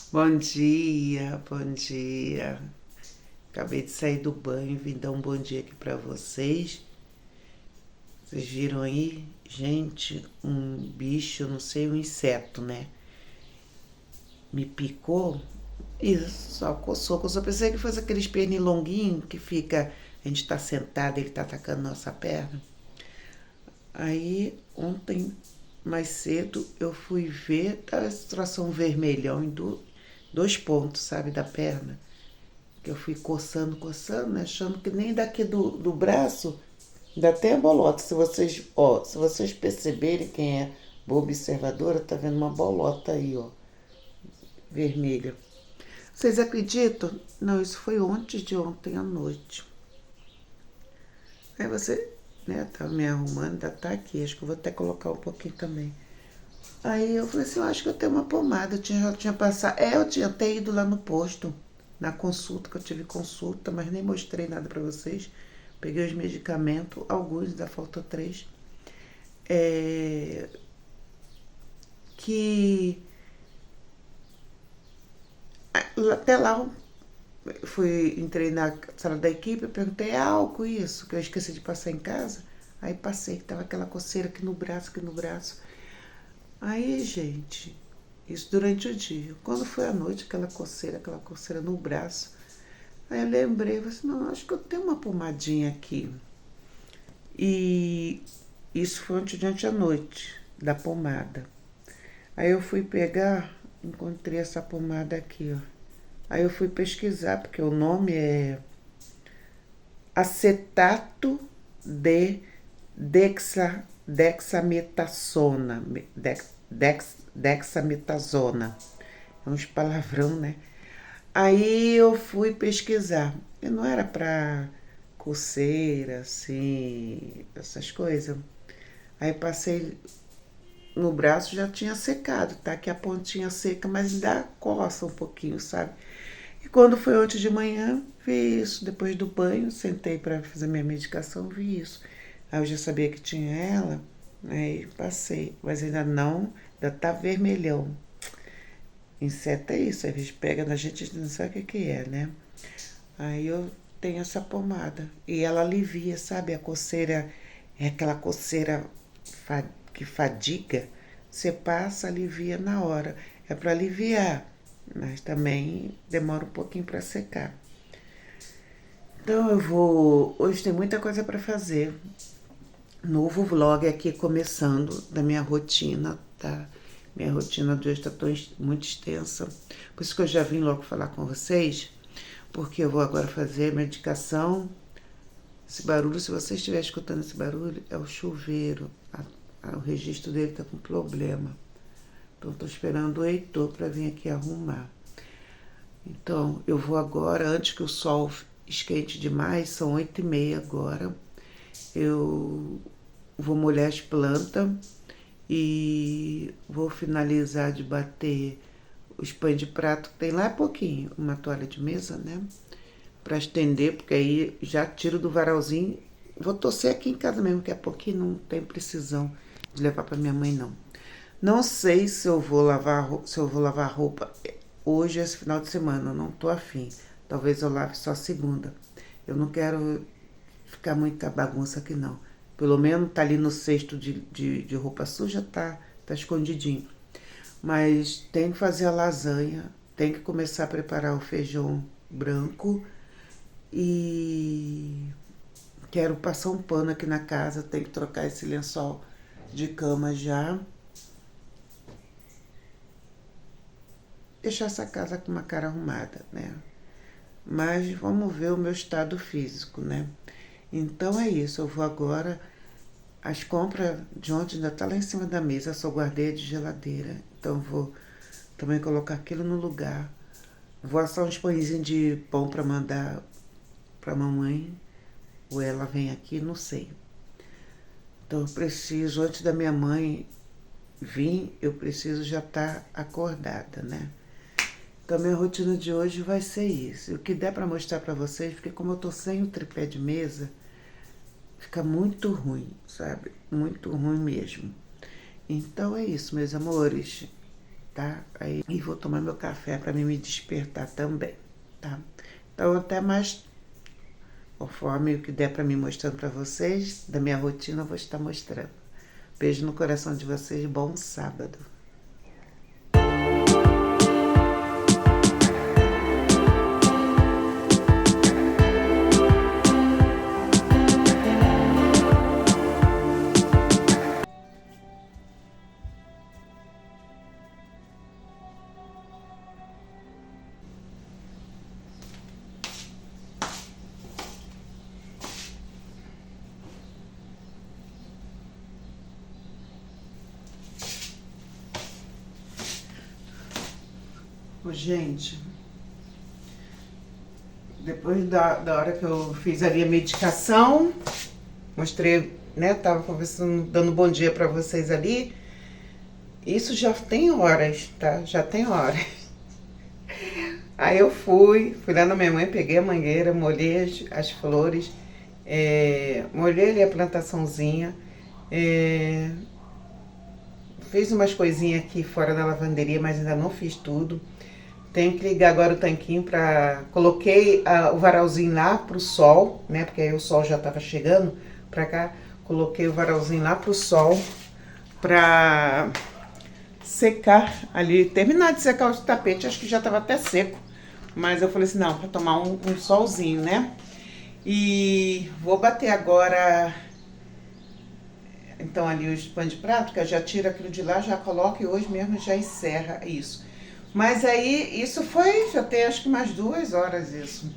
Bom dia, bom dia. Acabei de sair do banho, vim dar um bom dia aqui pra vocês. Vocês viram aí, gente, um bicho, não sei, um inseto, né? Me picou e só coçou, coçou. Pensei que fosse aqueles pernilonguinhos que fica, a gente tá sentado, ele tá atacando nossa perna. Aí, ontem, mais cedo, eu fui ver, tá a situação vermelhão em dois pontos, sabe, da perna. Que eu fui coçando, coçando, né, achando que nem daqui do braço dá até a bolota. Se vocês perceberem, quem é boa observadora, tá vendo uma bolota aí, ó, vermelha. Vocês acreditam? Não, isso foi ontem de ontem à noite. Aí você, né, tá me arrumando, ainda tá aqui, acho que eu vou até colocar um pouquinho também. Aí eu falei assim, eu acho que eu tenho uma pomada, já tinha passado. Eu tinha até ido lá no posto, na consulta, que eu tive consulta, mas nem mostrei nada pra vocês. Peguei os medicamentos, alguns, ainda falta 3. É, que até lá entrei na sala da equipe, perguntei, é álcool isso? Que eu esqueci de passar em casa. Aí passei, que tava aquela coceira aqui no braço, aqui no braço. Aí, gente, isso durante o dia. Quando foi à noite, aquela coceira no braço. Aí eu lembrei, falei assim, não, acho que eu tenho uma pomadinha aqui. E isso foi ontem à noite, da pomada. Aí eu fui pegar, encontrei essa pomada aqui, ó. Aí eu fui pesquisar, porque o nome é acetato de dexametasona. Dexametasona. É uns palavrão, né? Aí eu fui pesquisar. E não era pra coceira, assim, essas coisas. Aí passei no braço, já tinha secado, tá? Que a pontinha seca, mas ainda coça um pouquinho, sabe? E quando foi ontem de manhã, vi isso. Depois do banho, sentei para fazer minha medicação, vi isso. Aí eu já sabia que tinha ela, aí passei. Mas ainda não, ainda tá vermelhão. Inseto é isso, às vezes pega na gente, a gente não sabe o que é, né? Aí eu tenho essa pomada. E ela alivia, sabe? A coceira é aquela coceira que fadiga. Você passa, alivia na hora. É para aliviar, mas também demora um pouquinho para secar. Então eu vou. Hoje tem muita coisa para fazer. Novo vlog aqui começando da minha rotina, tá? Minha rotina de hoje tá muito extensa. Por isso que eu já vim logo falar com vocês, porque eu vou agora fazer medicação. Esse barulho, se você estiver escutando esse barulho, é o chuveiro. O registro dele tá com problema. Então tô esperando o Heitor para vir aqui arrumar. Então eu vou agora, antes que o sol esquente demais, são 8h30 agora. Eu vou molhar as plantas e vou finalizar de bater os pães de prato, que tem lá pouquinho, uma toalha de mesa, né? Pra estender, porque aí já tiro do varalzinho. Vou torcer aqui em casa mesmo, que é pouquinho, não tem precisão de levar pra minha mãe, não. Não sei se eu vou lavar roupa hoje, esse final de semana, eu não tô afim. Talvez eu lave só segunda. Eu não quero ficar muita bagunça aqui, não. Pelo menos tá ali no cesto de roupa suja, tá escondidinho. Mas tem que fazer a lasanha, tem que começar a preparar o feijão branco e quero passar um pano aqui na casa, tem que trocar esse lençol de cama já. Deixar essa casa com uma cara arrumada, né? Mas vamos ver o meu estado físico, né? Então é isso, eu vou agora. As compras de ontem ainda tá lá em cima da mesa, só guardei de geladeira. Então vou também colocar aquilo no lugar. Vou assar uns pãezinhos de pão para mandar pra mamãe. Ou ela vem aqui, não sei. Então eu preciso, antes da minha mãe vir, eu preciso já estar acordada, né? Então minha rotina de hoje vai ser isso. O que der para mostrar para vocês, porque como eu tô sem o tripé de mesa, fica muito ruim, sabe? Muito ruim mesmo. Então é isso, meus amores. tá? Aí, e vou tomar meu café para me despertar também, tá? Então, até mais, conforme o que der para mim mostrando para vocês, da minha rotina, eu vou estar mostrando. Beijo no coração de vocês, bom sábado. Ô, gente, depois da hora que eu fiz ali a medicação, mostrei, né? Tava conversando, dando bom dia pra vocês ali. Isso já tem horas, tá? Já tem horas. Aí eu fui lá na minha mãe, peguei a mangueira, molhei as flores, molhei ali a plantaçãozinha, fiz umas coisinhas aqui fora da lavanderia, mas ainda não fiz tudo. Tenho que ligar agora o tanquinho para... Coloquei o varalzinho lá pro sol, né? Porque aí o sol já tava chegando pra cá. Coloquei o varalzinho lá pro sol pra secar ali. Terminar de secar o tapete, acho que já tava até seco. Mas eu falei assim, não, pra tomar um solzinho, né? E vou bater agora... Então ali os pães de prato, que eu já tiro aquilo de lá, já coloco e hoje mesmo já encerra isso. Mas aí, isso foi, já tem acho que mais 2 horas isso.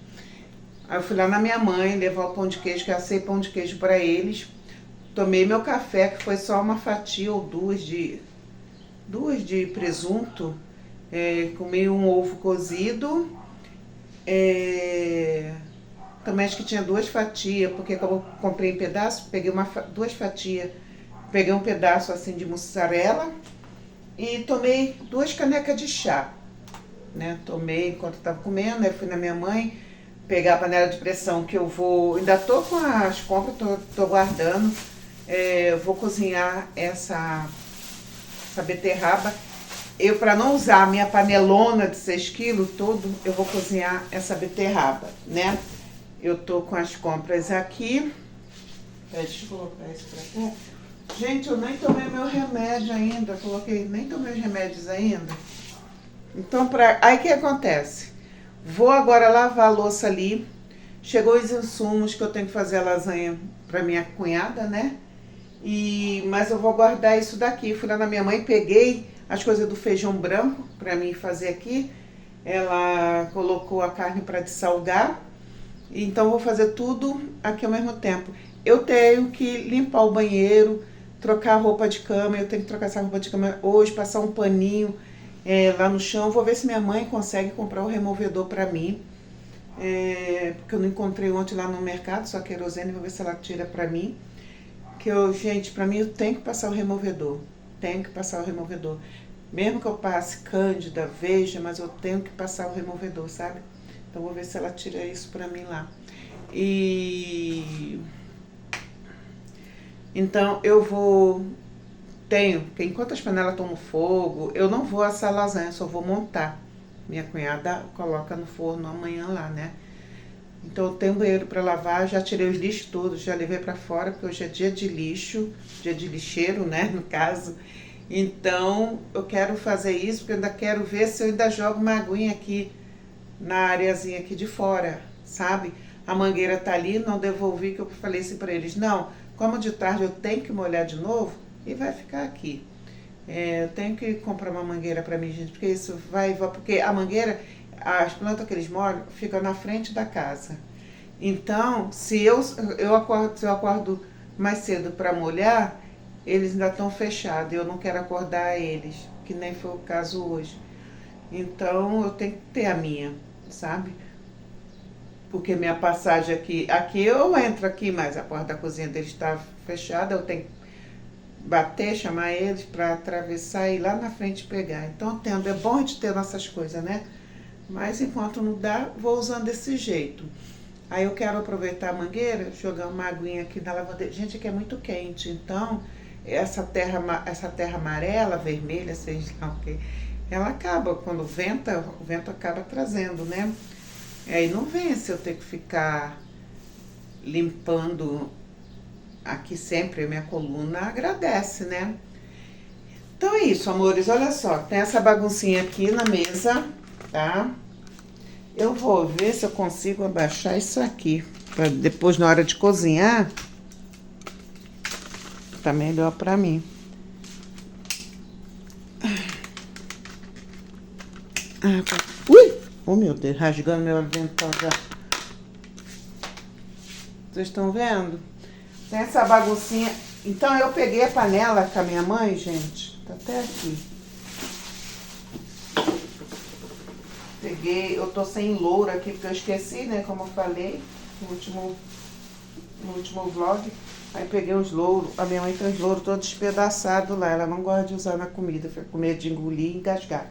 Aí eu fui lá na minha mãe levar o pão de queijo, que eu assei pão de queijo para eles. Tomei meu café, que foi só uma fatia ou duas de presunto. Comi um ovo cozido. Também acho que tinha 2 fatias, porque como eu comprei em pedaço, peguei 2 fatias. Peguei um pedaço assim de mussarela. E tomei 2 canecas de chá, né? Tomei enquanto estava comendo, aí fui na minha mãe pegar a panela de pressão que eu vou... Ainda tô com as compras, tô guardando. Vou cozinhar essa beterraba. Eu, para não usar a minha panelona de 6 quilos todo, eu vou cozinhar essa beterraba, né? Eu tô com as compras aqui. Deixa eu colocar isso pra cá. Gente, eu nem tomei meu remédio ainda, nem tomei os remédios ainda. Então, aí o que acontece? Vou agora lavar a louça ali. Chegou os insumos que eu tenho que fazer a lasanha para minha cunhada, né? Mas eu vou guardar isso daqui. Fui lá na minha mãe, peguei as coisas do feijão branco para mim fazer aqui. Ela colocou a carne para dessalgar. Então, vou fazer tudo aqui ao mesmo tempo. Eu tenho que limpar o banheiro, trocar a roupa de cama, eu tenho que trocar essa roupa de cama hoje, passar um paninho lá no chão. Vou ver se minha mãe consegue comprar o removedor para mim, porque eu não encontrei ontem lá no mercado, só querosene, vou ver se ela tira para mim. Gente, para mim eu tenho que passar o removedor, Mesmo que eu passe Cândida, Veja, mas eu tenho que passar o removedor, sabe? Então vou ver se ela tira isso para mim lá. Então eu porque enquanto as panelas estão no fogo, eu não vou assar lasanha, só vou montar. Minha cunhada coloca no forno amanhã lá, né? Então eu tenho banheiro para lavar, já tirei os lixos todos, já levei para fora, porque hoje é dia de lixo, dia de lixeiro, né, no caso. Então eu quero fazer isso, porque eu ainda quero ver se eu ainda jogo uma aguinha aqui na areazinha aqui de fora, sabe? A mangueira tá ali, não devolvi, que eu falei assim para eles, não, como de tarde eu tenho que molhar de novo, e vai ficar aqui. Eu tenho que comprar uma mangueira para mim, gente, porque isso porque a mangueira, as plantas que eles molham, ficam na frente da casa. Então, se eu acordo mais cedo para molhar, eles ainda estão fechados, eu não quero acordar eles, que nem foi o caso hoje. Então, eu tenho que ter a minha, sabe? Porque minha passagem aqui eu entro aqui, mas a porta da cozinha deles está fechada, eu tenho que bater, chamar eles para atravessar e ir lá na frente pegar. Então, é bom de ter nossas coisas, né? Mas enquanto não dá, vou usando desse jeito. Aí eu quero aproveitar a mangueira, jogar uma aguinha aqui na lavanderia. Gente, aqui é muito quente, então essa terra amarela, vermelha, seja lá o que, ela acaba, quando venta, o vento acaba trazendo, né? E aí não vem se eu ter que ficar limpando aqui sempre, a minha coluna agradece, né? Então é isso, amores, olha só, tem essa baguncinha aqui na mesa, tá? Eu vou ver se eu consigo abaixar isso aqui, pra depois na hora de cozinhar, tá melhor pra mim. Ui! Oh, meu Deus, rasgando meu avental já. Vocês estão vendo? Tem essa baguncinha. Então eu peguei a panela com a minha mãe, gente. Tá até aqui. Peguei, eu tô sem louro aqui porque eu esqueci, né? Como eu falei no último vlog. Aí peguei os louros. A minha mãe tem os louros todos despedaçados lá. Ela não gosta de usar na comida. Fica com medo de engolir e engasgar.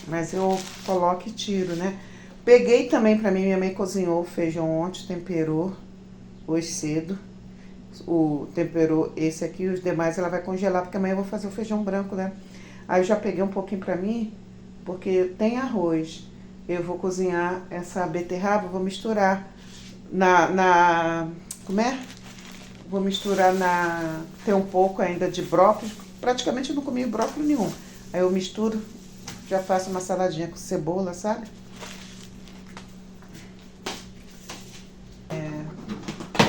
Mas eu coloco e tiro, né? Peguei também pra mim. Minha mãe cozinhou feijão ontem, temperou hoje cedo. Temperou esse aqui, os demais ela vai congelar, porque amanhã eu vou fazer o feijão branco, né? Aí eu já peguei um pouquinho pra mim, porque tem arroz. Eu vou cozinhar essa beterraba, vou misturar como é? Vou misturar tem um pouco ainda de brócolis, praticamente eu não comi brócolis nenhum. Aí eu misturo, já faço uma saladinha com cebola, sabe?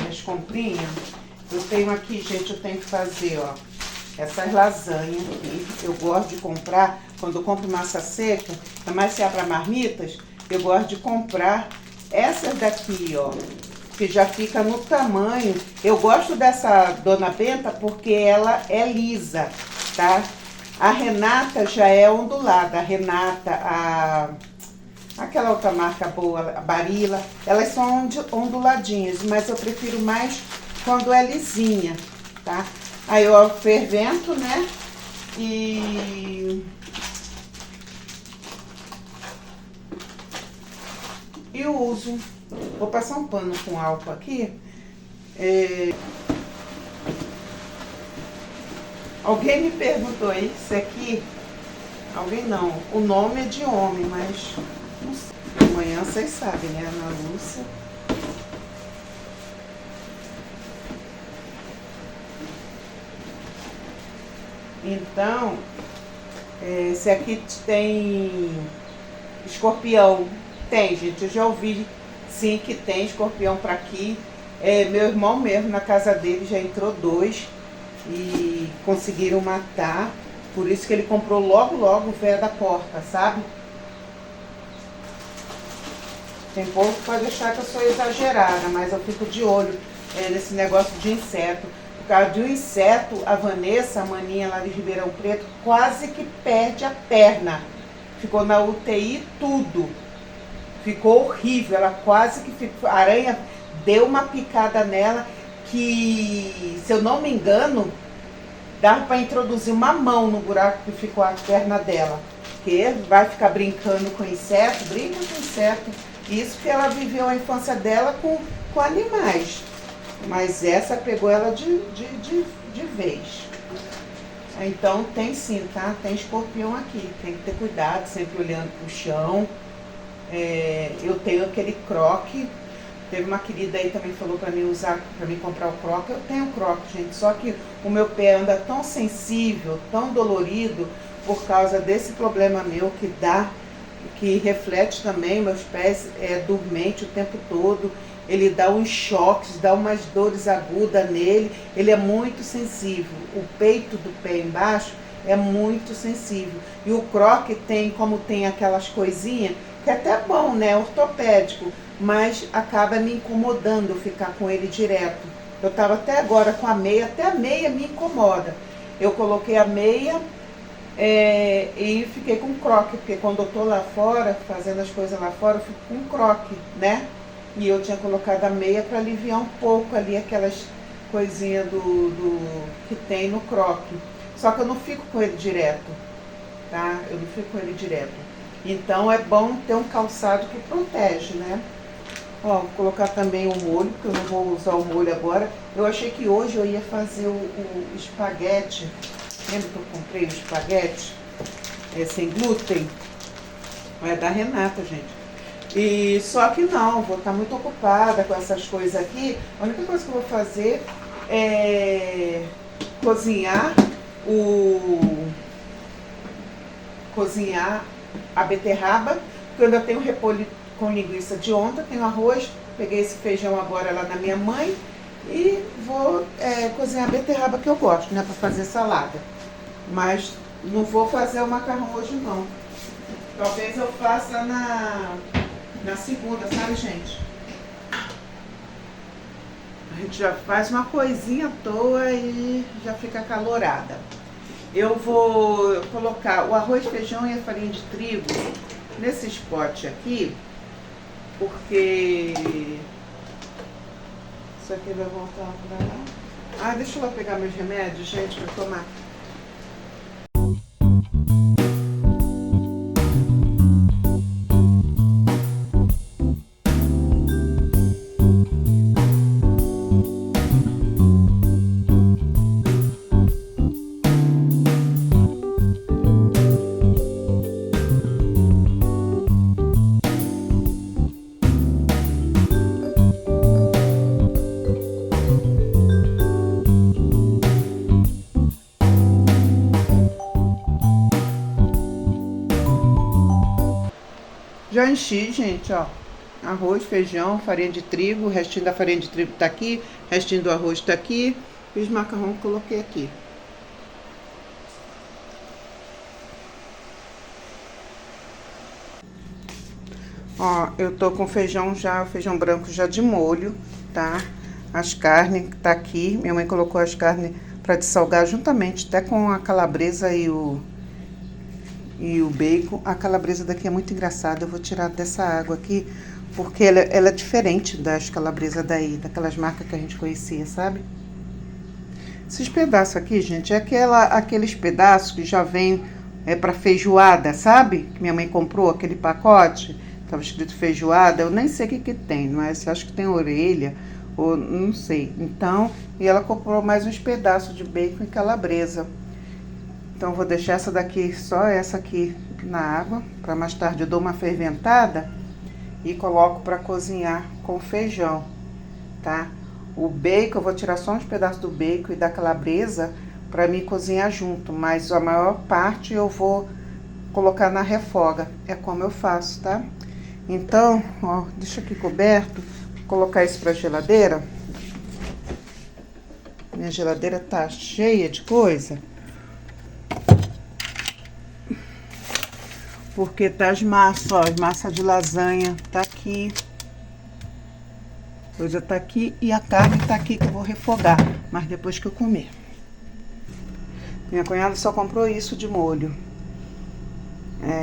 Minhas comprinhas. Eu tenho aqui, gente, eu tenho que fazer, ó, essas lasanhas aqui. Eu gosto de comprar, quando eu compro massa seca, ainda mais se abra marmitas, eu gosto de comprar essas daqui, ó, que já fica no tamanho. Eu gosto dessa Dona Benta porque ela é lisa, tá? A Renata já é ondulada. A Renata, aquela outra marca boa, a Barilla, elas são onduladinhas, mas eu prefiro mais quando é lisinha, tá? Aí eu fervento, né? E uso. Vou passar um pano com álcool aqui. Alguém me perguntou aí se aqui... Alguém não. O nome é de homem, mas não sei. Amanhã vocês sabem, né? Ana Lúcia. Então, se aqui tem escorpião, tem, gente, eu já ouvi sim que tem escorpião para aqui. Meu irmão mesmo, na casa dele, já entrou 2 e conseguiram matar. Por isso que ele comprou logo o véio da porta, sabe? Tem povo que pode achar que eu sou exagerada, mas eu fico de olho nesse negócio de inseto. Por causa de um inseto, a Vanessa, a maninha lá de Ribeirão Preto, quase que perde a perna. Ficou na UTI tudo. Ficou horrível, ela quase que ficou... A aranha deu uma picada nela que, se eu não me engano, dava para introduzir uma mão no buraco que ficou a perna dela. Porque vai ficar brincando com inseto, brinca com inseto. Isso que ela viveu a infância dela com animais. Mas essa pegou ela de vez. Então tem sim, tá? Tem escorpião aqui. Tem que ter cuidado, sempre olhando pro chão. Eu tenho aquele croque. Teve uma querida aí também falou pra mim usar, pra mim comprar o croque. Eu tenho croque, gente. Só que o meu pé anda tão sensível, tão dolorido, por causa desse problema meu que reflete também, meus pés dormente o tempo todo. Ele dá uns choques, dá umas dores agudas nele, ele é muito sensível. O peito do pé embaixo é muito sensível. E o croque tem, como tem aquelas coisinhas, que é até bom, né, ortopédico, mas acaba me incomodando eu ficar com ele direto. Eu estava até agora com a meia, até a meia me incomoda. Eu coloquei a meia e fiquei com croque, porque quando eu tô lá fora, fazendo as coisas lá fora, eu fico com croque, né? E eu tinha colocado a meia para aliviar um pouco ali aquelas coisinhas que tem no croque. Só que eu não fico com ele direto, tá? Eu não fico com ele direto. Então é bom ter um calçado que protege, né? Ó, vou colocar também o molho, porque eu não vou usar o molho agora. Eu achei que hoje eu ia fazer o espaguete. Lembra que eu comprei o espaguete? é sem glúten. É da Renata, gente. E só que não, vou estar muito ocupada com essas coisas aqui. A única coisa que eu vou fazer é cozinhar o cozinhar a beterraba, porque eu ainda tenho repolho com linguiça de ontem, tenho arroz, peguei esse feijão agora lá na minha mãe e vou cozinhar a beterraba que eu gosto, né, para fazer salada. Mas não vou fazer o macarrão hoje não. Talvez eu faça na segunda, sabe, gente? A gente já faz uma coisinha à toa e já fica acalorada. Eu vou colocar o arroz, feijão e a farinha de trigo nesse pote aqui, porque isso aqui vai voltar pra lá. Ah, deixa eu lá pegar meus remédios, gente, pra tomar. Já enchi, gente, ó. Arroz, feijão, farinha de trigo, o restinho da farinha de trigo tá aqui, o restinho do arroz tá aqui. Fiz macarrão que coloquei aqui. Ó, eu tô com feijão já, feijão branco já de molho, tá? As carnes que tá aqui, minha mãe colocou as carnes pra dessalgar juntamente, até com a calabresa e o bacon. A calabresa daqui é muito engraçada, eu vou tirar dessa água aqui, porque ela é diferente das calabresas daí, daquelas marcas que a gente conhecia, sabe? Esses pedaços aqui, gente, é aqueles pedaços que já vem pra feijoada, sabe? Que minha mãe comprou, aquele pacote, tava escrito feijoada, eu nem sei o que tem, mas acho que tem orelha, ou não sei. Então, e ela comprou mais uns pedaços de bacon e calabresa. Então, vou deixar essa daqui, só essa aqui na água, para mais tarde eu dou uma ferventada e coloco para cozinhar com feijão, tá? O bacon, eu vou tirar só uns pedaços do bacon e da calabresa para me cozinhar junto, mas a maior parte eu vou colocar na refoga, é como eu faço, tá? Então, ó, deixa aqui coberto, vou colocar isso pra geladeira. Minha geladeira tá cheia de coisa. Porque tá as massas, ó, as massas de lasanha tá aqui. Coisa tá aqui e a carne tá aqui que eu vou refogar, mas depois que eu comer. Minha cunhada só comprou isso de molho.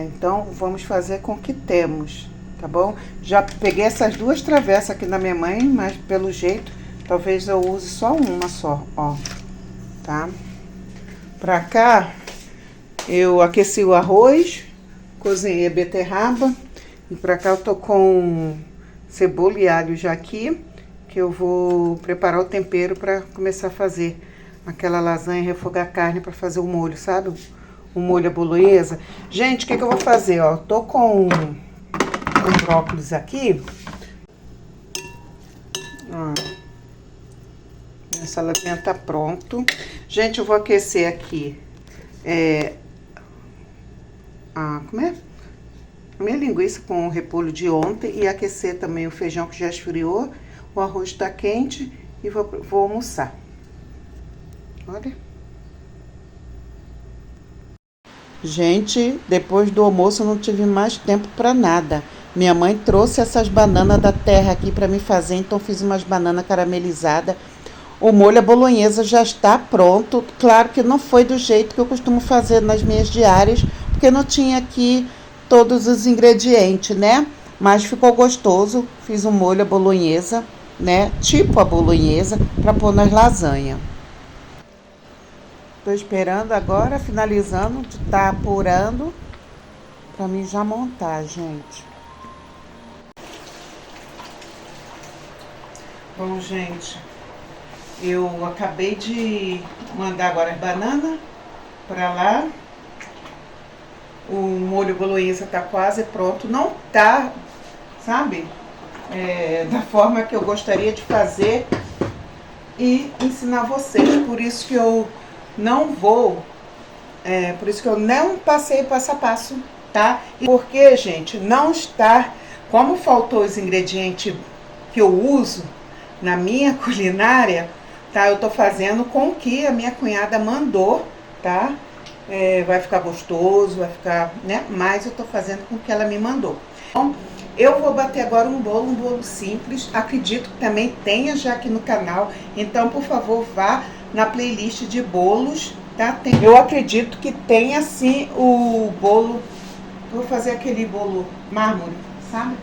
Então vamos fazer com o que temos, tá bom? Já peguei essas duas travessas aqui da minha mãe, mas pelo jeito, talvez eu use só uma só, ó. Tá? Pra cá, eu aqueci o arroz. Cozinhei a beterraba e pra cá eu tô com cebola e alho já aqui, que eu vou preparar o tempero pra começar a fazer aquela lasanha, refogar a carne pra fazer o molho, sabe? O molho à bolonhesa. Gente, o que eu vou fazer, ó? Tô com brócolis aqui. Ó. Minha saladinha tá pronto. Gente, eu vou aquecer aqui como é? A minha linguiça com o repolho de ontem e aquecer também o feijão que já esfriou. O arroz tá quente e vou almoçar. Olha. Gente, depois do almoço eu não tive mais tempo para nada. Minha mãe trouxe essas bananas da terra aqui para me fazer, então fiz umas bananas caramelizadas. O molho à bolonhesa já está pronto. Claro que não foi do jeito que eu costumo fazer nas minhas diárias, porque não tinha aqui todos os ingredientes, né? Mas ficou gostoso. Fiz um molho à bolonhesa, né? Tipo a bolonhesa, para pôr nas lasanhas. Tô esperando agora, finalizando, de tá apurando, para mim já montar, gente. Bom, gente, eu acabei de mandar agora as bananas para lá. o molho bolonhesa tá quase pronto. Não tá, sabe, da forma que eu gostaria de fazer e ensinar vocês. Por isso que eu não vou, por isso que eu não passei passo a passo, tá? Porque, gente, não está, como faltou os ingredientes que eu uso na minha culinária, tá? Eu tô fazendo com o que a minha cunhada mandou, tá? Vai ficar gostoso, vai ficar, né? Mas eu tô fazendo com o que ela me mandou. Então, eu vou bater agora um bolo simples. Acredito que também tenha já aqui no canal. Então, por favor, vá na playlist de bolos, tá? Eu acredito que tenha sim o bolo. Vou fazer aquele bolo mármore, sabe?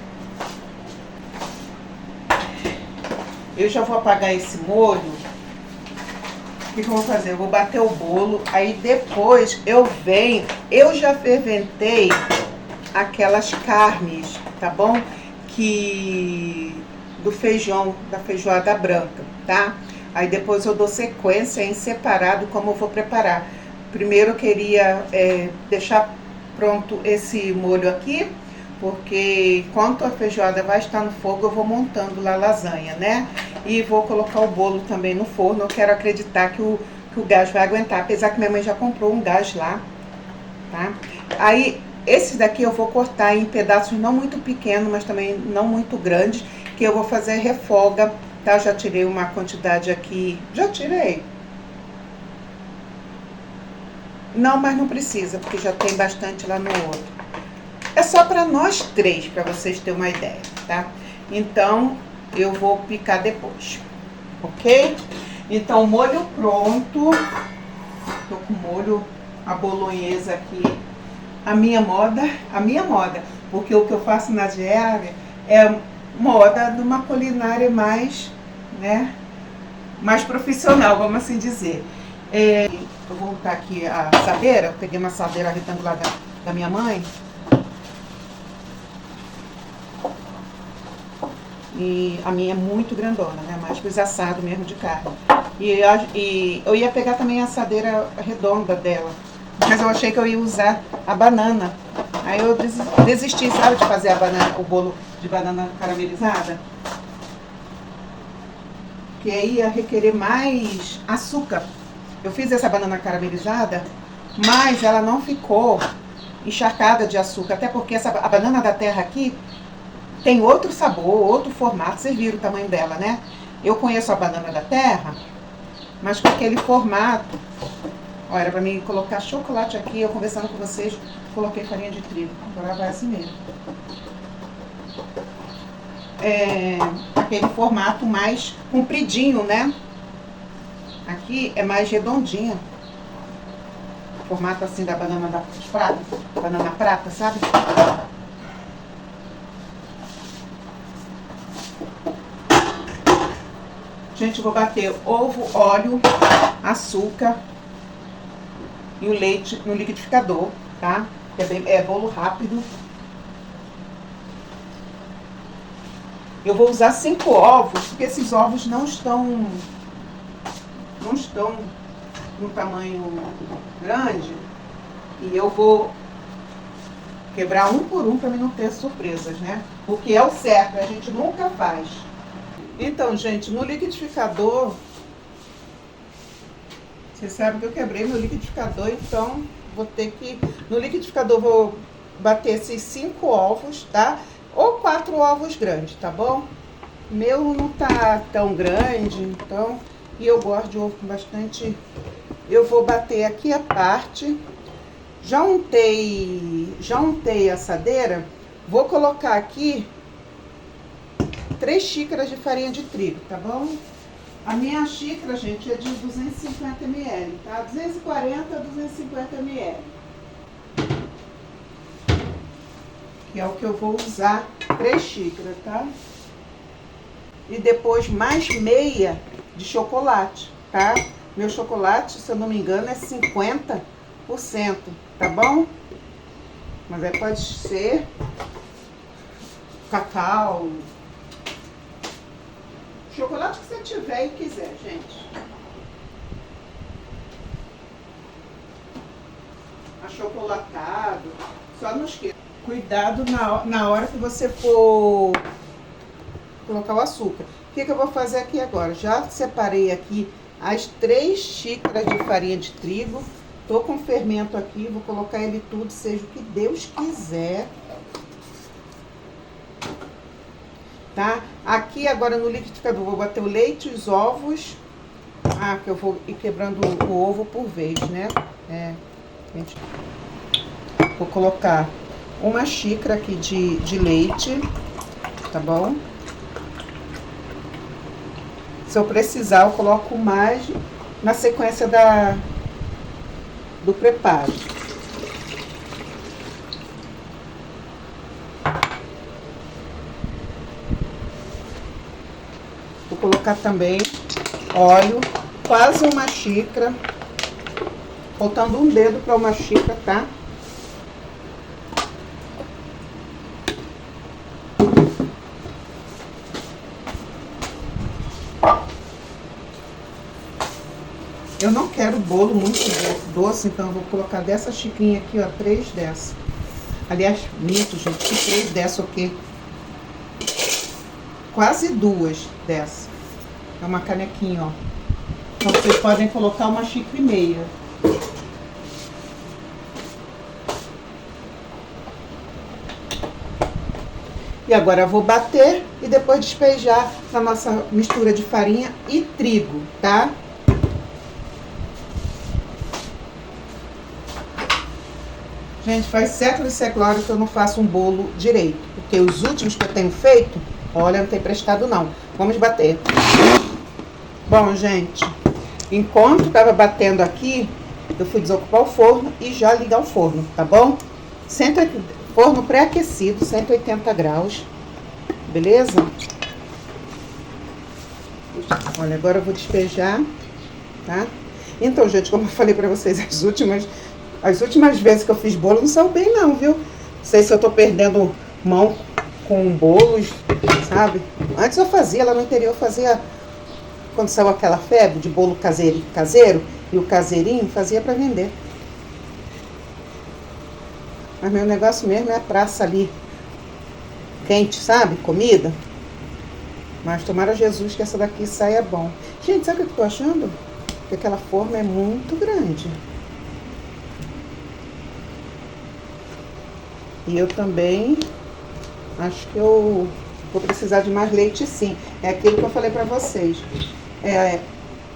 Eu já vou apagar esse molho. O que eu vou fazer? Eu vou bater o bolo, aí depois eu venho, eu já ferventei aquelas carnes, tá bom? Do feijão, da feijoada branca, tá? Aí depois eu dou sequência em separado como eu vou preparar. Primeiro eu queria deixar pronto esse molho aqui, porque enquanto a feijoada vai estar no fogo, eu vou montando lá a lasanha, né? E vou colocar o bolo também no forno. Eu quero acreditar que o gás vai aguentar, apesar que minha mãe já comprou um gás lá, tá? Aí, esse daqui eu vou cortar em pedaços não muito pequenos, mas também não muito grandes, que eu vou fazer refoga, tá? Eu já tirei uma quantidade aqui, já tirei. Não, mas não precisa, porque já tem bastante lá no outro. É só para nós três, para vocês terem uma ideia, tá? Então, eu vou picar depois, ok? Então, molho pronto. Tô com molho, a bolonhesa aqui. A minha moda, porque o que eu faço na diária é moda de uma culinária mais, né, mais profissional, vamos assim dizer. Eu vou botar aqui a assadeira, eu peguei uma assadeira retangular da minha mãe. E a minha é muito grandona, né? Mais para os assados mesmo de carne. E eu ia pegar também a assadeira redonda dela, mas eu achei que eu ia usar a banana. Aí eu desisti, sabe, de fazer o bolo de banana caramelizada. Que aí ia requerer mais açúcar. Eu fiz essa banana caramelizada, mas ela não ficou encharcada de açúcar, até porque a banana da terra aqui tem outro sabor, outro formato. Vocês viram o tamanho dela, né? Eu conheço a banana da terra, mas com aquele formato. Olha, era pra mim colocar chocolate aqui, eu conversando com vocês, coloquei farinha de trigo. Agora vai assim mesmo. Aquele formato mais compridinho, né? Aqui é mais redondinha. Formato assim da banana da prata, banana prata, sabe? Gente, eu vou bater ovo, óleo, açúcar e o leite no liquidificador, tá? É bolo rápido. Eu vou usar 5 ovos, porque esses ovos não estão no tamanho grande. E eu vou quebrar um por um para mim não ter surpresas, né? O que é o certo, a gente nunca faz. Então, gente, no liquidificador, vocês sabem que eu quebrei meu liquidificador, então vou ter que... No liquidificador vou bater esses 5 ovos, tá? Ou 4 ovos grandes, tá bom? Meu não tá tão grande, então... E eu gosto de ovo com bastante... Eu vou bater aqui a parte. Já untei a assadeira. Vou colocar aqui 3 xícaras de farinha de trigo, tá bom? A minha xícara, gente, é de 250 ml, tá? 240 a 250 ml. Que é o que eu vou usar, 3 xícaras, tá? E depois mais meia de chocolate, tá? Meu chocolate, se eu não me engano, é 50%, tá bom? Mas aí pode ser cacau, chocolate que você tiver e quiser, gente. achocolatado. Só não esqueça. Cuidado na hora que você for colocar o açúcar. O que eu vou fazer aqui agora? Já separei aqui as 3 xícaras de farinha de trigo. Tô com fermento aqui, vou colocar ele tudo, seja o que Deus quiser. Tá? Aqui agora no liquidificador vou bater o leite e os ovos. Que eu vou ir quebrando o ovo por vez, né? Gente, vou colocar uma xícara aqui de leite, tá bom? Se eu precisar, eu coloco mais na sequência do preparo. Vou colocar também óleo, quase uma xícara, faltando um dedo para uma xícara, tá? Eu não quero bolo muito doce, então eu vou colocar dessa xicrinha aqui, ó, 3 dessas. Aliás, minto, gente, que 3 dessas o quê? Quase 2 dessas. É uma canequinha, ó. Então vocês podem colocar uma xícara e meia. E agora eu vou bater e depois despejar na nossa mistura de farinha e trigo, tá? Gente, faz séculos e séculos que eu não faço um bolo direito. Porque os últimos que eu tenho feito, olha, não tem prestado não. Vamos bater. Bom, gente, enquanto tava batendo aqui, eu fui desocupar o forno e já ligar o forno, tá bom? Forno pré-aquecido, 180 graus, beleza? Olha, agora eu vou despejar, tá? Então, gente, como eu falei pra vocês, as últimas vezes que eu fiz bolo não saiu bem não, viu? Não sei se eu tô perdendo mão com bolos, sabe? Antes eu fazia, lá no interior eu fazia, quando saiu aquela febre de bolo caseiro e o caseirinho, fazia pra vender. Mas meu negócio mesmo é a praça ali, quente, sabe? Comida. Mas tomara Jesus que essa daqui saia bom. Gente, sabe o que eu tô achando? Que aquela forma é muito grande. E eu também acho que eu vou precisar de mais leite, sim. É aquilo que eu falei pra vocês.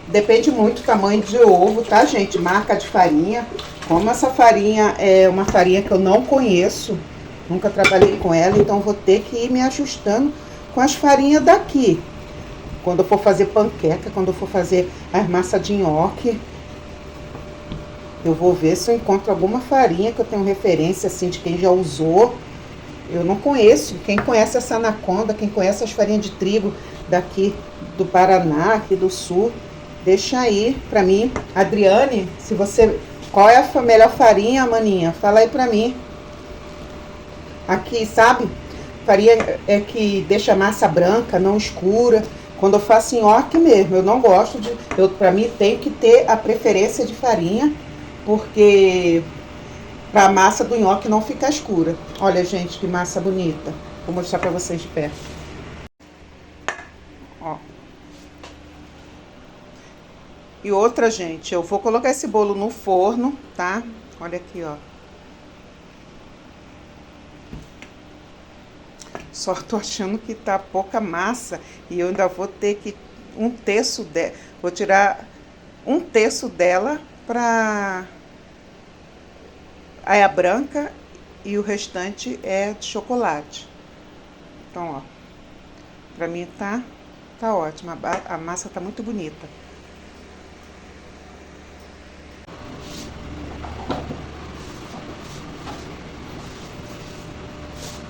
Depende muito do tamanho de ovo, tá, gente? Marca de farinha. Como essa farinha é uma farinha que eu não conheço, nunca trabalhei com ela, então vou ter que ir me ajustando com as farinhas daqui. Quando eu for fazer panqueca, quando eu for fazer as massas de nhoque, eu vou ver se eu encontro alguma farinha que eu tenho referência, assim, de quem já usou. Eu não conheço. Quem conhece essa Anaconda, quem conhece as farinhas de trigo daqui do Paraná, aqui do Sul, deixa aí pra mim. Adriane, qual é a melhor farinha, maninha? Fala aí pra mim. Aqui, sabe? Farinha que deixa a massa branca, não escura. Quando eu faço nhoque mesmo, eu não gosto de... Pra mim tem que ter a preferência de farinha, porque pra massa do nhoque não ficar escura. Olha, gente, que massa bonita. Vou mostrar pra vocês de perto. Ó. E outra, gente, eu vou colocar esse bolo no forno, tá? Olha aqui, ó. Só tô achando que tá pouca massa e eu ainda vou ter que vou tirar 1/3 dela pra a branca e o restante é de chocolate. Então, ó, pra mim tá ótima, a massa tá muito bonita.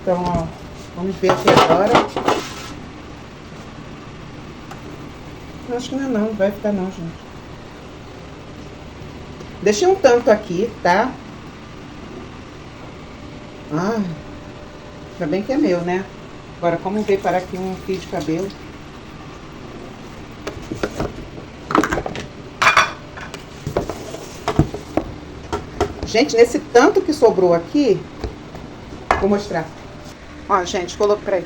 Então, ó, vamos ver aqui agora. Eu acho que não vai ficar não, gente. Deixei um tanto aqui, tá? Ainda bem que é meu, né? Agora, como veio parar aqui um fio de cabelo. Gente, nesse tanto que sobrou aqui, vou mostrar. Ó, gente, coloquei, peraí.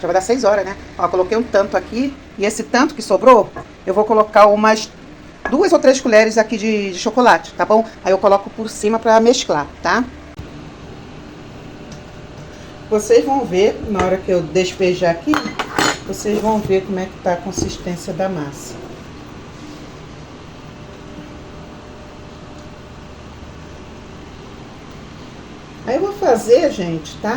Já vai dar 6 horas, né? Ó, coloquei um tanto aqui. E esse tanto que sobrou, eu vou colocar umas 2 ou 3 colheres aqui de chocolate, tá bom? Aí eu coloco por cima pra mesclar, tá? Vocês vão ver, na hora que eu despejar aqui, vocês vão ver como é que tá a consistência da massa. Aí eu vou fazer, gente, tá?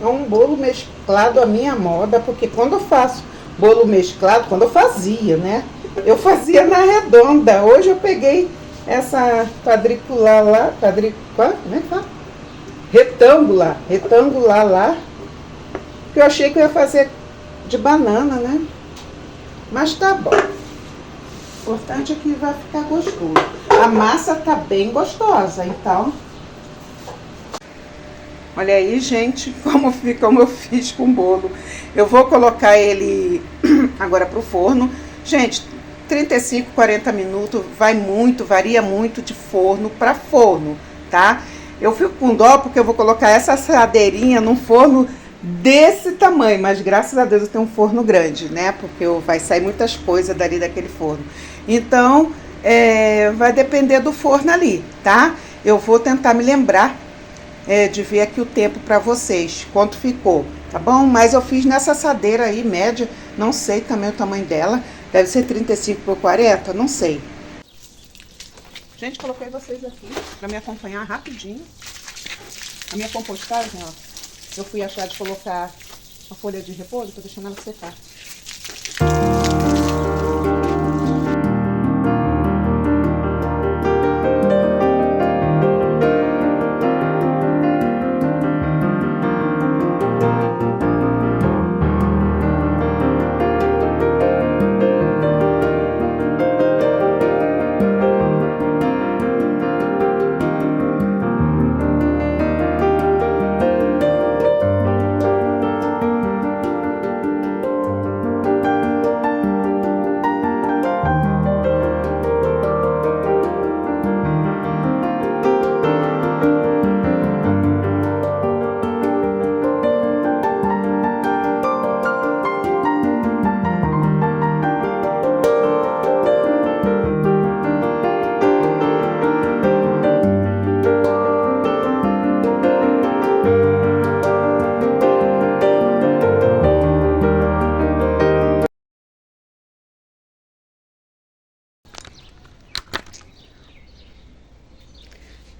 É um bolo mesclado à minha moda, porque quando eu faço bolo mesclado, quando eu fazia, né? Eu fazia na redonda. Hoje eu peguei essa quadricular lá, como é que fala? Retangular lá, que eu achei que eu ia fazer de banana, né? Mas tá bom. O importante é que vai ficar gostoso. A massa tá bem gostosa, então. Olha aí, gente, como eu fiz com o bolo. Eu vou colocar ele agora pro forno. Gente, 35, 40 minutos, varia muito de forno para forno, tá? Eu fico com dó porque eu vou colocar essa assadeirinha num forno desse tamanho, mas graças a Deus eu tenho um forno grande, né? Porque vai sair muitas coisas dali daquele forno. Então, vai depender do forno ali, tá? Eu vou tentar me lembrar de ver aqui o tempo para vocês, quanto ficou, tá bom? Mas eu fiz nessa assadeira aí, média, não sei também o tamanho dela, deve ser 35 por 40, não sei. Gente, coloquei vocês aqui para me acompanhar rapidinho. A minha compostagem, ó, eu fui achar de colocar a folha de repolho, tô deixando ela secar.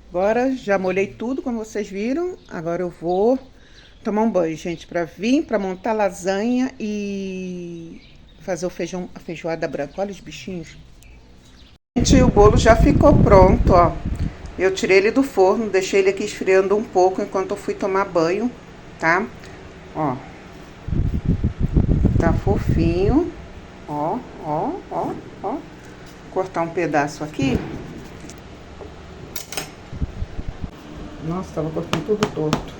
Agora já molhei tudo, como vocês viram. Agora eu vou tomar um banho, gente, para montar lasanha e fazer a feijoada branca. Olha os bichinhos. Gente, o bolo já ficou pronto, ó. Eu tirei ele do forno, deixei ele aqui esfriando um pouco enquanto eu fui tomar banho, tá? Ó. Tá fofinho. Ó. Vou cortar um pedaço aqui. Nossa, tava cortando tudo torto.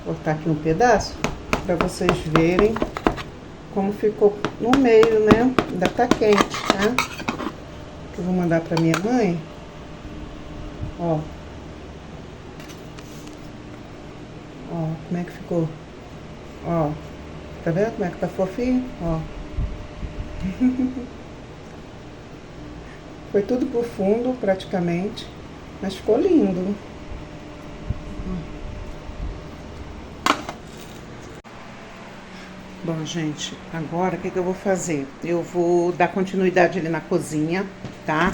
Vou cortar aqui um pedaço para vocês verem como ficou no meio, né? Ainda tá quente, tá? Eu vou mandar para minha mãe. Ó. Ó, como é que ficou? Ó. Tá vendo como é que tá fofinho? Ó. Foi tudo pro fundo, praticamente, mas ficou lindo. Bom, gente, agora o que eu vou fazer? Eu vou dar continuidade ali na cozinha, tá?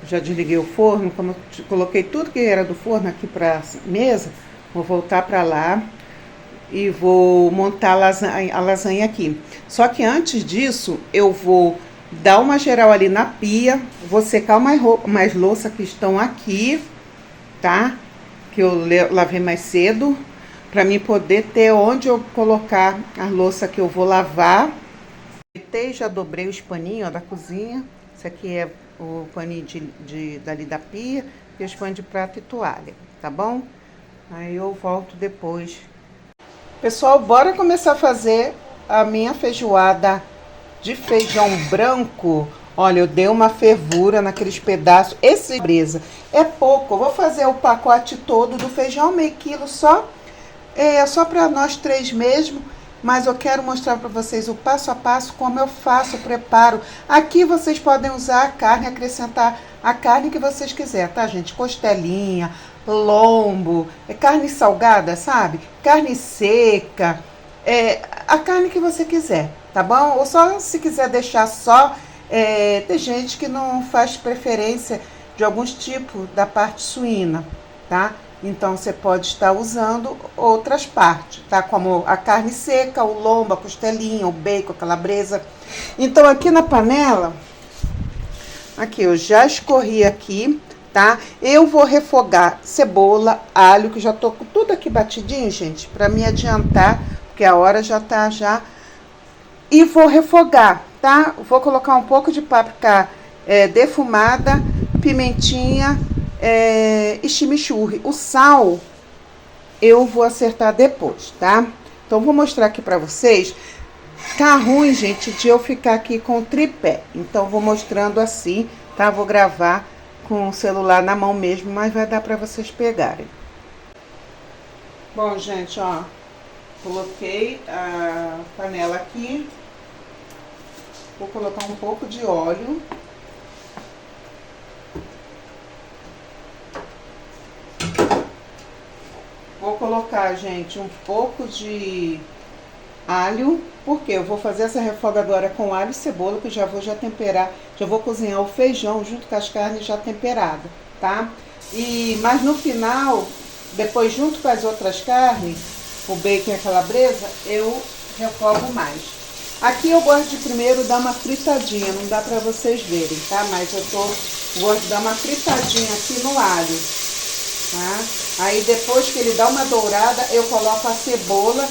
Já desliguei o forno, como eu coloquei tudo que era do forno aqui pra mesa, vou voltar pra lá e vou montar a lasanha aqui. Só que antes disso, eu vou dar uma geral ali na pia, vou secar umas louças que estão aqui, tá? Que eu lavei mais cedo, para mim poder ter onde eu colocar a louça que eu vou lavar. Já dobrei os paninhos, ó, da cozinha, Esse aqui é o paninho dali da pia, e os panos de prato e toalha, tá bom? Aí eu volto depois. Pessoal, bora começar a fazer a minha feijoada de feijão branco. Olha, eu dei uma fervura naqueles pedaços. Esse brisa é pouco. Eu vou fazer o pacote todo do feijão, meio quilo só. É só para nós três mesmo. Mas eu quero mostrar para vocês o passo a passo, como eu faço, eu preparo. Aqui vocês podem usar a carne, acrescentar a carne que vocês quiserem, tá, gente? Costelinha, lombo, carne salgada, sabe? Carne seca, a carne que você quiser, tá bom? Ou só se quiser deixar só, tem gente que não faz preferência de alguns tipos da parte suína, tá? Então você pode estar usando outras partes, tá? Como a carne seca, o lombo, a costelinha, o bacon, a calabresa. Então aqui na panela, aqui eu já escorri aqui, tá? Eu vou refogar cebola, alho, que já tô com tudo aqui batidinho, gente, para me adiantar, porque a hora já tá já. E vou refogar, tá? Vou colocar um pouco de páprica defumada, pimentinha, e chimichurri. O sal eu vou acertar depois, tá? Então vou mostrar aqui pra vocês. Tá ruim, gente, de eu ficar aqui com o tripé. Então vou mostrando assim, tá? Vou gravar com o celular na mão mesmo, mas vai dar pra vocês pegarem. Bom, gente, ó, coloquei a panela aqui. Vou colocar um pouco de óleo. Vou colocar, gente, um pouco de alho, porque eu vou fazer essa refogadora com alho e cebola, que eu já vou temperar, já vou cozinhar o feijão junto com as carnes já temperadas, tá? Mas no final, depois junto com as outras carnes, o bacon e a calabresa, eu refogo mais. Aqui eu gosto de primeiro dar uma fritadinha, não dá pra vocês verem, tá? Mas gosto de dar uma fritadinha aqui no alho. Tá? Aí depois que ele dá uma dourada, eu coloco a cebola,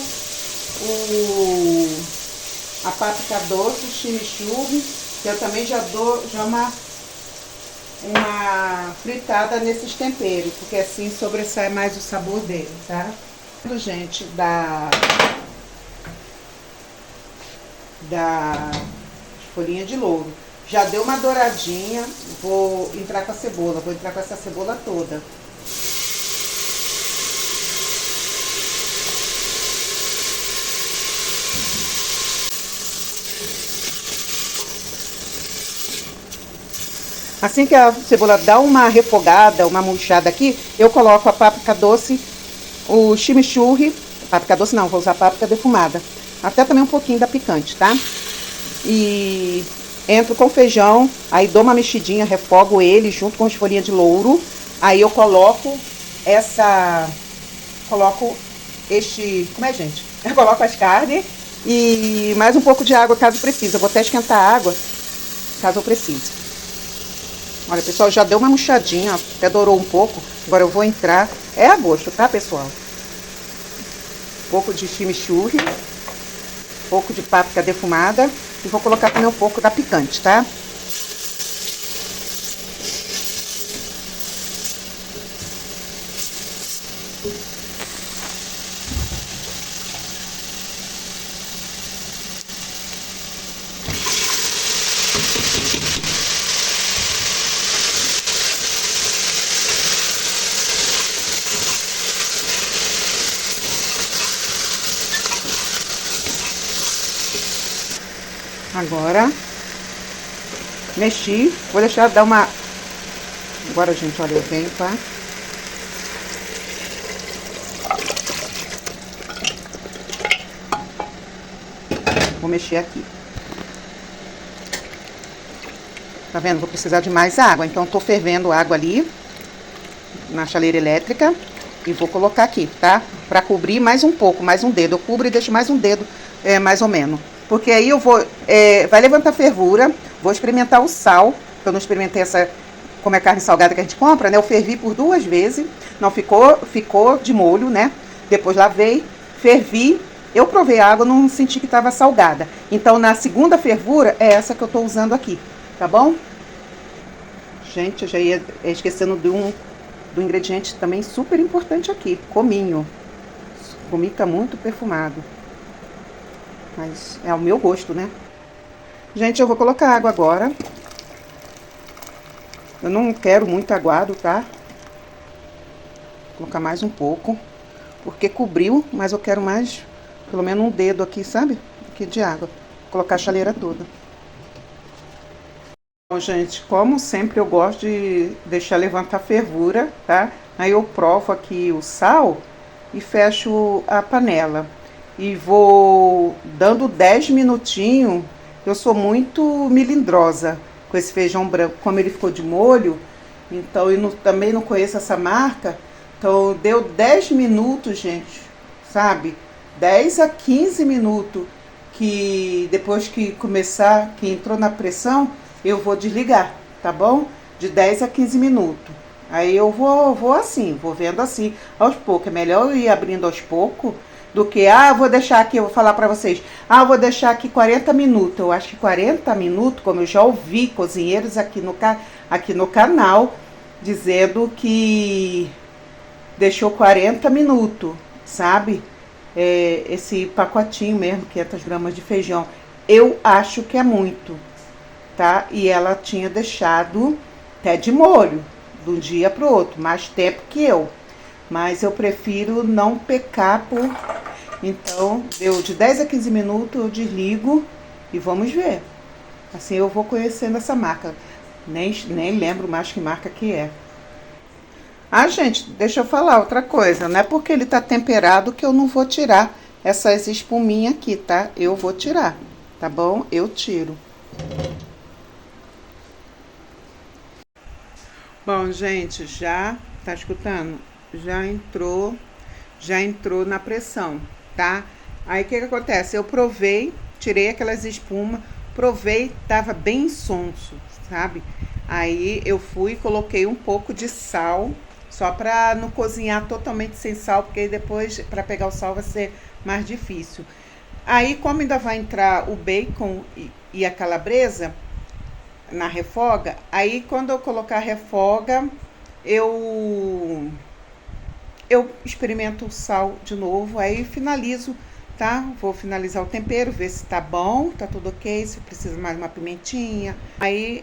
a páprica doce, o chimichurri, que eu também já dou uma fritada nesses temperos, porque assim sobressai mais o sabor dele, tá? Gente, da folhinha de louro. Já deu uma douradinha, vou entrar com a cebola, vou entrar com essa cebola toda. Assim que a cebola dá uma refogada, uma murchada aqui, eu coloco a páprica doce, o chimichurri, páprica doce não, vou usar páprica defumada, até também um pouquinho da picante, tá? E entro com o feijão, aí dou uma mexidinha, refogo ele junto com as folhinhas de louro, aí eu coloco como é, gente? Eu coloco as carnes e mais um pouco de água caso precise, eu vou até esquentar a água caso eu precise. Olha, pessoal, já deu uma murchadinha, até dourou um pouco. Agora eu vou entrar, a gosto, tá, pessoal? Um pouco de chimichurri, um pouco de páprica defumada e vou colocar também um pouco da picante, tá? Agora, mexi, vou deixar dar uma... Agora, gente, olha, eu venho, tá? Vou mexer aqui. Tá vendo? Vou precisar de mais água, então tô fervendo água ali na chaleira elétrica e vou colocar aqui, tá? Pra cobrir mais um pouco, mais um dedo. Eu cubro e deixo mais um dedo, mais ou menos. Porque aí eu vou, vai levantar fervura, vou experimentar o sal, que eu não experimentei como é carne salgada que a gente compra, né? Eu fervi por 2 vezes, não ficou de molho, né? Depois lavei, fervi, eu provei a água, não senti que estava salgada. Então, na segunda fervura, é essa que eu tô usando aqui, tá bom? Gente, eu já ia esquecendo do ingrediente também super importante aqui, cominho. O cominho tá muito perfumado, mas é o meu gosto, né? Gente, eu vou colocar água agora. Eu não quero muito aguado, tá? Vou colocar mais um pouco, porque cobriu, mas eu quero mais, pelo menos um dedo aqui, sabe? Aqui de água. Vou colocar a chaleira toda. Bom, gente, como sempre eu gosto de deixar levantar a fervura, tá? Aí eu provo aqui o sal e fecho a panela. E vou dando 10 minutinhos. Eu sou muito melindrosa com esse feijão branco, como ele ficou de molho. Então eu também não conheço essa marca. Então deu 10 minutos, gente, sabe? 10 a 15 minutos que depois que começar, que entrou na pressão, eu vou desligar, tá bom? De 10 a 15 minutos. Aí eu vou assim, vou vendo assim, aos poucos. É melhor eu ir abrindo aos poucos do que, eu vou deixar aqui, eu vou falar pra vocês, eu vou deixar aqui 40 minutos. Eu acho que 40 minutos, como eu já ouvi cozinheiros aqui no canal, dizendo que deixou 40 minutos, sabe? Esse pacotinho mesmo, 500 gramas de feijão. Eu acho que é muito, tá? E ela tinha deixado até de molho, de um dia para o outro, mais tempo que eu. Mas eu prefiro não pecar por... Então, deu de 10 a 15 minutos, eu desligo e vamos ver. Assim eu vou conhecendo essa marca. Nem lembro mais que marca que é. Gente, deixa eu falar outra coisa. Não é porque ele tá temperado que eu não vou tirar essas espuminhas aqui, tá? Eu vou tirar, tá bom? Eu tiro. Bom, gente, já tá escutando? Já entrou na pressão, tá? Aí o que acontece? Eu provei, tirei aquelas espumas, provei, tava bem sonso, sabe? Aí eu fui e coloquei um pouco de sal, só pra não cozinhar totalmente sem sal, porque depois pra pegar o sal vai ser mais difícil. Aí como ainda vai entrar o bacon e a calabresa na refoga, aí quando eu colocar a refoga, eu experimento o sal de novo, aí finalizo, tá? Vou finalizar o tempero, ver se tá bom, tá tudo ok, se precisa mais uma pimentinha. Aí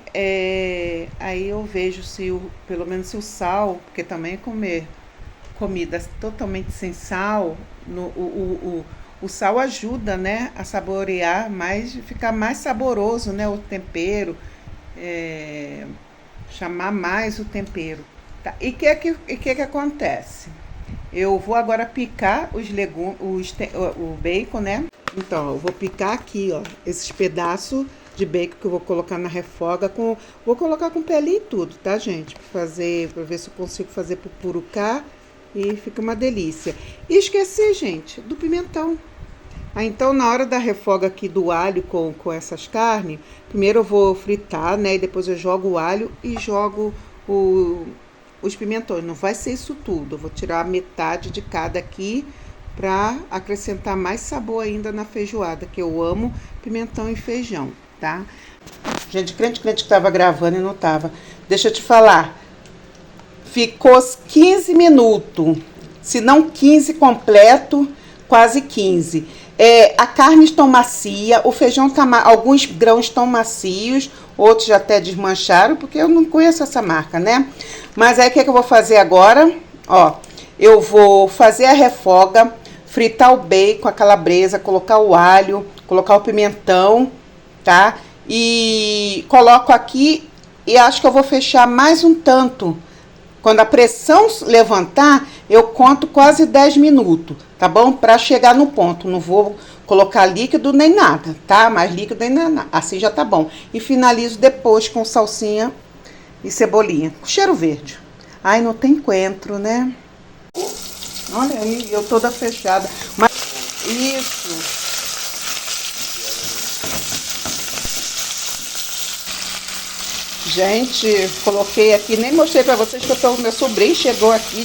eu vejo se pelo menos se o sal, porque também comer comida totalmente sem sal, o sal ajuda, né, a saborear mais, ficar mais saboroso, né, o tempero, chamar mais o tempero. Tá? E o que acontece? Eu vou agora picar os legumes, o bacon, né? Então, eu vou picar aqui, ó, esses pedaços de bacon que eu vou colocar na refoga vou colocar com pelinho e tudo, tá, gente? Para ver se eu consigo fazer pururucá e fica uma delícia. E esqueci, gente, do pimentão. Então, na hora da refoga aqui do alho com essas carnes, primeiro eu vou fritar, né? E depois eu jogo o alho e jogo os pimentões. Não vai ser isso tudo. Eu vou tirar metade de cada aqui para acrescentar mais sabor ainda na feijoada, que eu amo pimentão e feijão, tá? Gente, crente que tava gravando e não tava. Deixa eu te falar. Ficou 15 minutos. Se não 15 completo, quase 15. A carne está macia, o feijão tá alguns grãos estão macios, outros já até desmancharam, porque eu não conheço essa marca, né? Mas aí o que eu vou fazer agora? Ó, eu vou fazer a refoga, fritar o bacon, a calabresa, colocar o alho, colocar o pimentão, tá? E coloco aqui e acho que eu vou fechar mais um tanto. Quando a pressão levantar, eu conto quase 10 minutos, tá bom? Para chegar no ponto. Não vou colocar líquido nem nada, tá? Mais líquido nem nada. Assim já tá bom. E finalizo depois com salsinha e cebolinha. Com cheiro verde. Ai, não tem coentro, né? Olha aí, eu toda fechada. Mas isso. Gente, coloquei aqui, nem mostrei pra vocês que meu sobrinho chegou aqui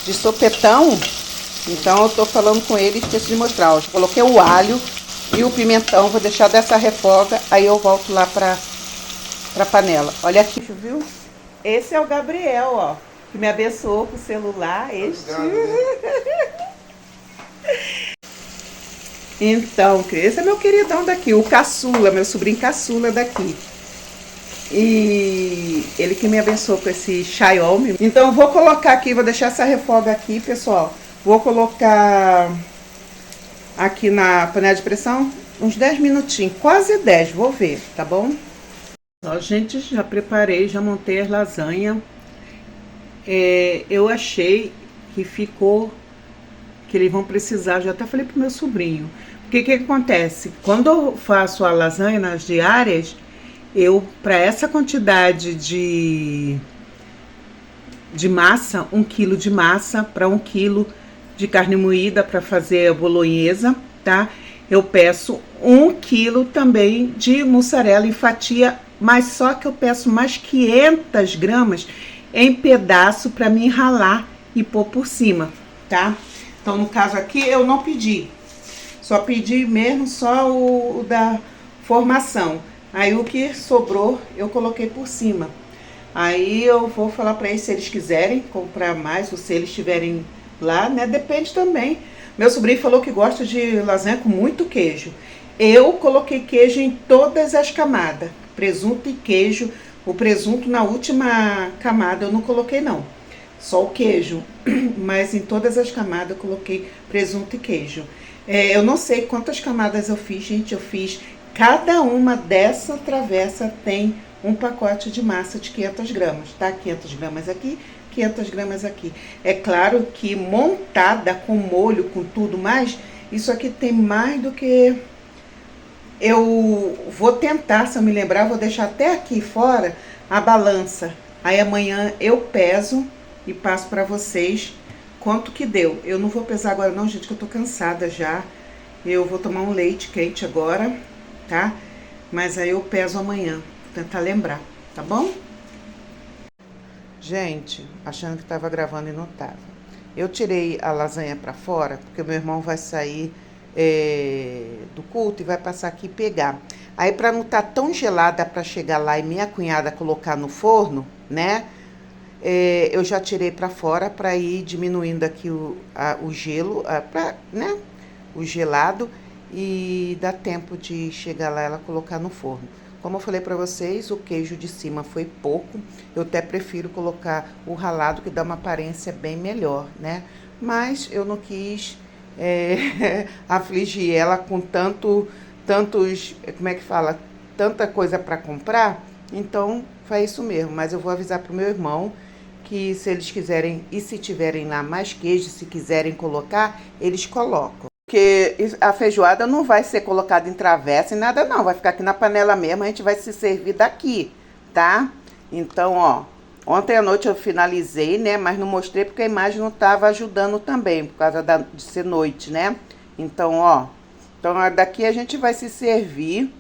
de sopetão. Então eu tô falando com ele e esqueci de mostrar. Ó, coloquei o alho e o pimentão, vou deixar dessa refoga, aí eu volto lá pra pra panela. Olha aqui, viu? Esse é o Gabriel, ó, que me abençoou com o celular. Este. Então, esse é meu queridão daqui, o caçula, meu sobrinho caçula daqui. E ele que me abençoou com esse Xiaomi. Então eu vou colocar aqui, vou deixar essa refoga aqui, pessoal. Vou colocar aqui na panela de pressão uns 10 minutinhos, quase 10, vou ver, tá bom? Ó, gente, já preparei, já montei as lasanhas. Eu achei que ficou, que eles vão precisar, já até falei pro meu sobrinho. O que acontece? Quando eu faço a lasanha nas diárias, eu, para essa quantidade de massa, 1 quilo de massa para 1 quilo de carne moída para fazer a bolonhesa, tá? Eu peço 1 quilo também de mussarela em fatia, mas só que eu peço mais 500 gramas em pedaço para mim ralar e pôr por cima, tá? Então, no caso aqui, eu não pedi. Só pedi mesmo só o da formação. Aí o que sobrou, eu coloquei por cima. Aí eu vou falar para eles se eles quiserem comprar mais ou se eles estiverem lá, né? Depende também. Meu sobrinho falou que gosta de lasanha com muito queijo. Eu coloquei queijo em todas as camadas. Presunto e queijo. O presunto na última camada eu não coloquei não. Só o queijo. Mas em todas as camadas eu coloquei presunto e queijo. Eu não sei quantas camadas eu fiz, gente. Eu fiz... Cada uma dessa travessa tem um pacote de massa de 500 gramas, tá? 500 gramas aqui, 500 gramas aqui. É claro que montada com molho, com tudo mais, isso aqui tem mais do que... Eu vou tentar, se eu me lembrar, vou deixar até aqui fora a balança. Aí amanhã eu peso e passo pra vocês quanto que deu. Eu não vou pesar agora não, gente, que eu tô cansada já. Eu vou tomar um leite quente agora, tá? Mas aí eu peso amanhã, vou tentar lembrar, tá bom? Gente, achando que tava gravando e não tava. Eu tirei a lasanha pra fora, porque meu irmão vai sair do culto e vai passar aqui e pegar. Aí pra não estar tão gelada pra chegar lá e minha cunhada colocar no forno, né? Eu já tirei pra fora pra ir diminuindo aqui o gelo, né? O gelado. E dá tempo de chegar lá e ela colocar no forno. Como eu falei pra vocês, o queijo de cima foi pouco. Eu até prefiro colocar o ralado, que dá uma aparência bem melhor, né? Mas eu não quis afligir ela com tantos, como é que fala? Tanta coisa pra comprar. Então, foi isso mesmo. Mas eu vou avisar pro meu irmão que se eles quiserem, e se tiverem lá mais queijo, se quiserem colocar, eles colocam. Porque a feijoada não vai ser colocada em travessa e nada não, vai ficar aqui na panela mesmo, a gente vai se servir daqui, tá? Então, ó, ontem à noite eu finalizei, né, mas não mostrei porque a imagem não estava ajudando também, por causa de ser noite, né? Então, ó, daqui a gente vai se servir.